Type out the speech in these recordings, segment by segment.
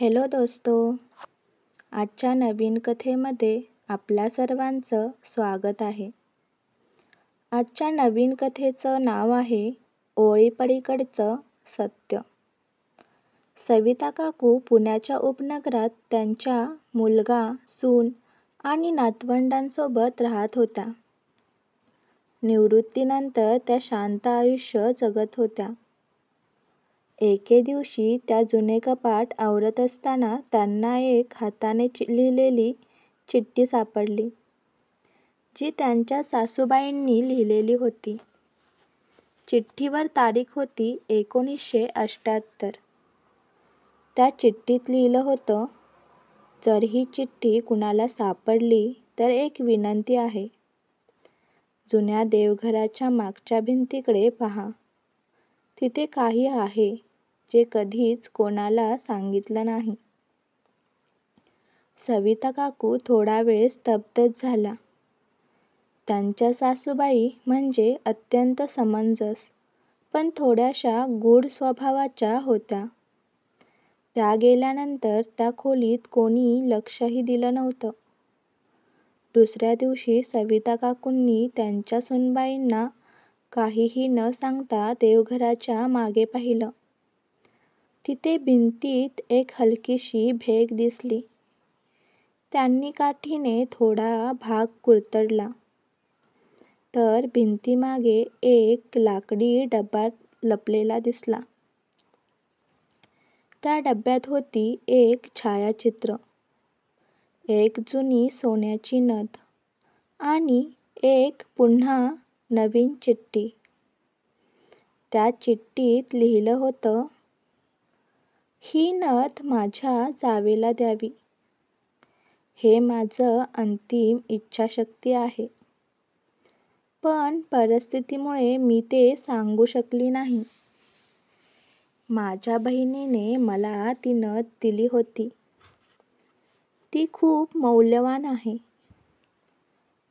Hello दोस्तो, आजच्या नवीन कथेमध्ये आपल्या सर्वांचं स्वागत आहे. आजच्या नवीन कथेचं नाव आहे ओळीपलीकडचं सत्य. सविता काकू पुण्याच्या उपनगरात त्यांच्या मुलगा, सून आणि नातवंडांसोबत राहत होत्या. निवृत्तीनंतर त्या शांत आयुष्य जगत होत्या. एके दिवशी त्या जुने कपाट आवरत असताना त्यांना एक हाताने लिहिलेली चिठ्ठी सापडली, जी त्यांच्या सासूबाईंनी लिहिलेली होती. चिठ्ठीवर तारीख होती 1978. त्या चिठ्ठीत लिहिलं होतं, जर ही चिठ्ठी कुणाला सापडली तर एक विनंती आहे. जुन्या देवघराच्या मागच्या भिंतीकडे पहा. तिथे काही आहे जे कधीच कोणाला सांगितलं नाही. सविता काकू थोडा वेळ स्तब्धच झाल्या. त्यांच्या सासूबाई म्हणजे अत्यंत समंजस पण थोड्याशा गूढ स्वभावाच्या होत्या. त्या गेल्यानंतर त्या खोलीत कोणी लक्षही दिलं नव्हतं. दुसऱ्या दिवशी सविता काकूंनी त्यांच्या सूनबाईंना काहीही न सांगता देवघराच्या मागे पाहिलं. तिथे भिंतीत एक हलकीशी भेग दिसली. त्यांनी काठीने थोडा भाग कुरतडला तर भिंतीमागे एक लाकडी डबा लपलेला दिसला. त्या डब्यात होती एक छायाचित्र, एक जुनी सोन्याची नथ आणि एक पुन्हा नवीन चिठ्ठी. त्या चिठ्ठीत लिहिलं होतं, ही नथ माझ्या जावेला द्यावी. हे माझं अंतिम इच्छाशक्ती आहे. पण परिस्थितीमुळे मी ते सांगू शकली नाही. माझ्या बहिणीने मला ती नथ दिली होती. ती खूप मौल्यवान आहे.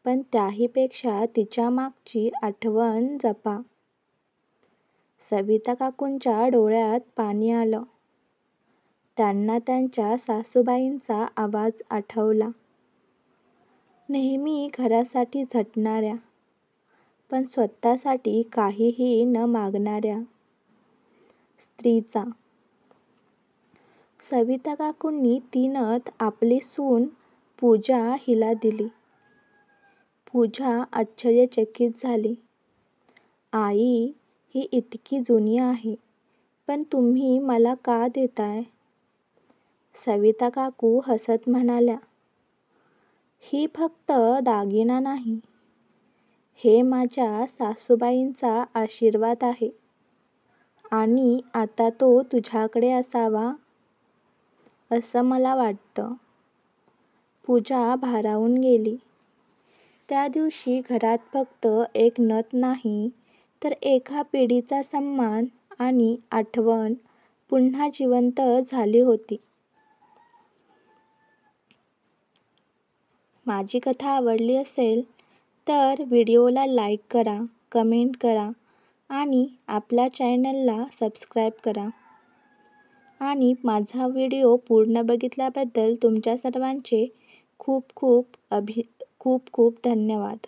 पण त्याहीपेक्षा तिच्या मागची आठवण जपा. सविता काकूंच्या डोळ्यात पाणी आलं. त्यांना त्यांच्या सासूबाईंचा आवाज आठवला. नेहमी घरासाठी झटणाऱ्या, पण स्वतःसाठी काहीही न मागणाऱ्या स्त्रीचा. सविता काकूंनी ती नथ आपली सून पूजा हिला दिली. पूजा आश्चर्यचकित झाली. आई, ही इतकी जुनी आहे, पण तुम्ही मला का देताय? सविता काकू हसत म्हणाल्या, ही फक्त दागिना नाही. हे माझ्या सासूबाईंचा आशीर्वाद आहे आणि आता तो तुझ्याकडे असावा असं मला वाटतं. पूजा भारावून गेली. त्या दिवशी घरात फक्त एक नथ नाही तर एका पिढीचा सन्मान आणि आठवण पुन्हा जिवंत झाली होती. माझी कथा आवडली असेल तर व्हिडिओला लाईक करा, कमेंट करा आणि आपल्या चॅनलला सबस्क्राईब करा. आणि माझा व्हिडिओ पूर्ण बघितल्याबद्दल तुमच्या सर्वांचे खूप खूप धन्यवाद.